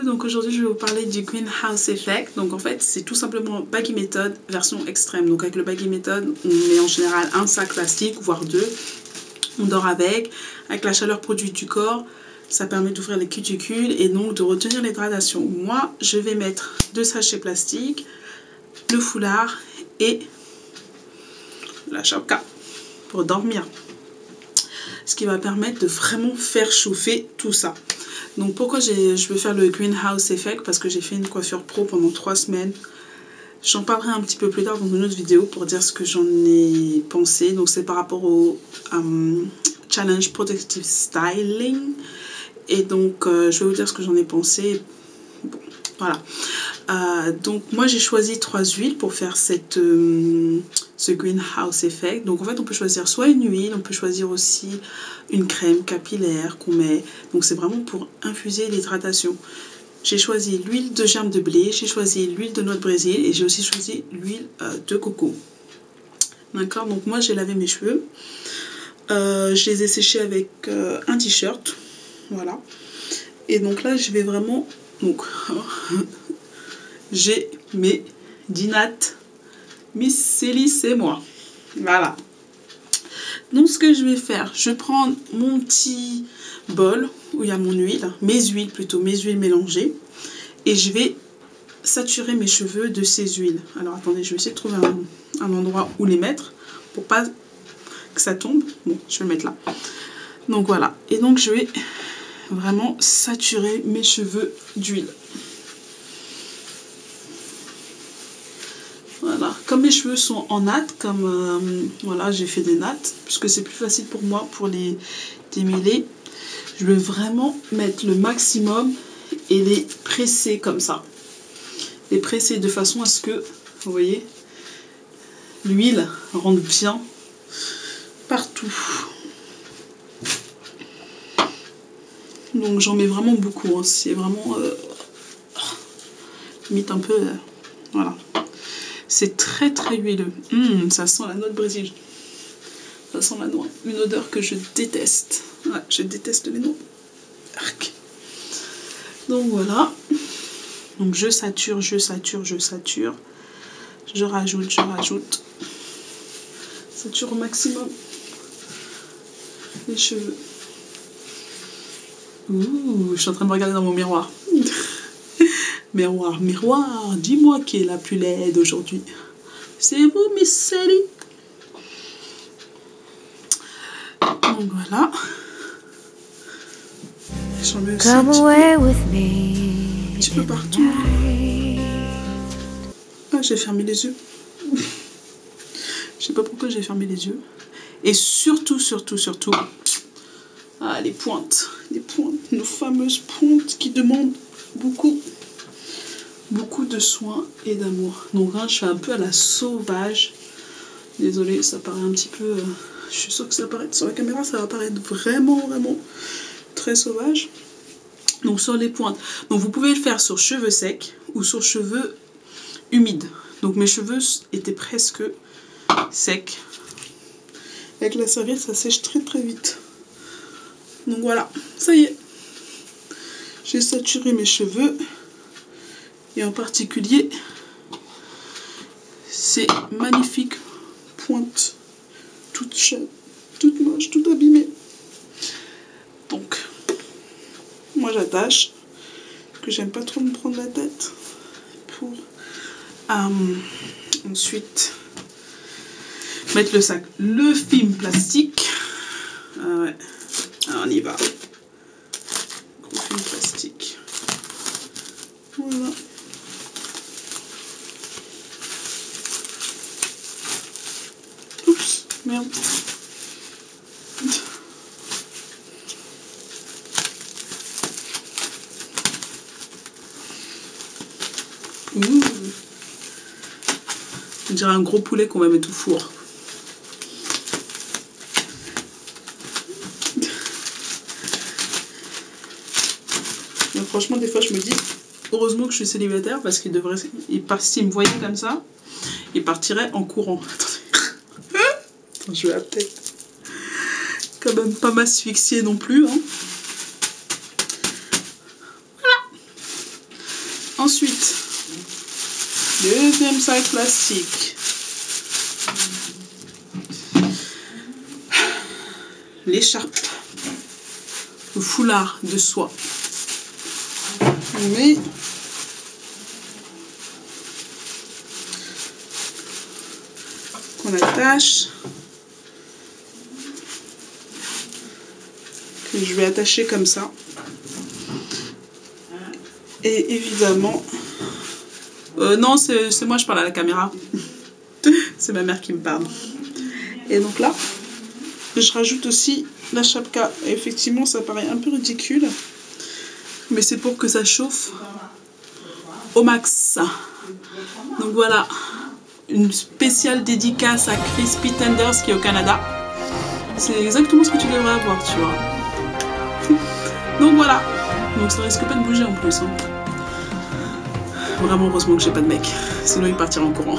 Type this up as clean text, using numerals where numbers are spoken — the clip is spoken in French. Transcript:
donc aujourd'hui je vais vous parler du Greenhouse Effect. Donc en fait c'est tout simplement Baggy Method version extrême. Donc avec le Baggy Method on met en général un sac plastique voire deux. On dort avec la chaleur produite du corps, ça permet d'ouvrir les cuticules et donc de retenir l'hydratation. Moi je vais mettre 2 sachets plastiques, le foulard et la chapka pour dormir. Ce qui va permettre de vraiment faire chauffer tout ça. Donc pourquoi je veux faire le Greenhouse Effect? Parce que j'ai fait une coiffure pro pendant 3 semaines. J'en parlerai un petit peu plus tard dans une autre vidéo pour dire ce que j'en ai pensé. Donc c'est par rapport au Challenge Protective Styling. Et donc je vais vous dire ce que j'en ai pensé. Bon, voilà. Donc moi j'ai choisi 3 huiles pour faire ce Greenhouse Effect. Donc en fait on peut choisir soit une huile, on peut choisir aussi une crème capillaire qu'on met. Donc c'est vraiment pour infuser l'hydratation. J'ai choisi l'huile de germe de blé, j'ai choisi l'huile de noix de Brésil et j'ai aussi choisi l'huile de coco. D'accord, donc moi j'ai lavé mes cheveux. Je les ai séchés avec un t-shirt. Voilà. Et donc là je vais vraiment... Donc j'ai mes Dinat, Miss Célie, c'est moi. Voilà. Donc ce que je vais faire, je prends mon petit bol où il y a mon huile, mes huiles mélangées. Et je vais saturer mes cheveux de ces huiles. Alors attendez, je vais essayer de trouver un endroit où les mettre pour pas que ça tombe. Bon, je vais le mettre là. Donc voilà. Et donc je vais vraiment saturer mes cheveux d'huile. Voilà, comme mes cheveux sont en nattes, comme voilà, j'ai fait des nattes, puisque c'est plus facile pour moi pour les démêler. Je vais vraiment mettre le maximum et les presser comme ça. Les presser de façon à ce que, vous voyez, l'huile rentre bien partout. Donc j'en mets vraiment beaucoup, hein. C'est vraiment limite un peu, voilà. C'est très très huileux. Ça sent la noix de Brésil. Ça sent la noix. Une odeur que je déteste. Ouais, je déteste les noix. Arc. Donc voilà. Donc je sature, je sature, je sature. Je rajoute, je rajoute. Sature au maximum les cheveux. Ouh, je suis en train de me regarder dans mon miroir. Miroir, miroir, dis-moi qui est la plus laide aujourd'hui. C'est vous, Miss Sally. Donc voilà. J'en mets aussi un petit peu partout. Ah, j'ai fermé les yeux. Je sais pas pourquoi j'ai fermé les yeux. Et surtout, surtout, surtout, ah, les pointes, nos fameuses pointes qui demandent beaucoup de soins et d'amour. Donc hein, je fais un peu à la sauvage. Désolée, ça paraît un petit peu... je suis sûre que ça paraît sur la caméra, ça va paraître vraiment très sauvage. Donc sur les pointes. Donc vous pouvez le faire sur cheveux secs ou sur cheveux humides. Donc mes cheveux étaient presque secs. Avec la serviette, ça sèche très vite. Donc voilà, ça y est. J'ai saturé mes cheveux. Et en particulier, ces magnifiques pointes. Toutes moches, toutes abîmées. Donc, moi j'attache. Que j'aime pas trop me prendre la tête. Pour ensuite mettre le sac. Le film plastique. Ouais. Alors, on y va. Gros film plastique. Voilà. Oups, merde. Ouh. On dirait un gros poulet qu'on va mettre au four. Mais franchement, des fois, je me dis, heureusement que je suis célibataire parce qu'il devrait, s'il me voyait comme ça, il partirait en courant. Attends, je vais peut-être quand même pas m'asphyxier non plus. Hein. Voilà. Ensuite, deuxième sac plastique. L'écharpe, le foulard de soie. Mais qu'on attache, que je vais attacher comme ça. Et évidemment, non, c'est moi, je parle à la caméra. C'est ma mère qui me parle. Et donc là, je rajoute aussi la chapka. Et effectivement, ça paraît un peu ridicule, mais c'est pour que ça chauffe au max. Donc voilà, une spéciale dédicace à Crispy Tenders qui est au Canada. C'est exactement ce que tu devrais avoir, tu vois. Donc voilà. Donc ça risque pas de bouger en plus. Hein. Vraiment, heureusement que j'ai pas de mec. Sinon, il partira en courant.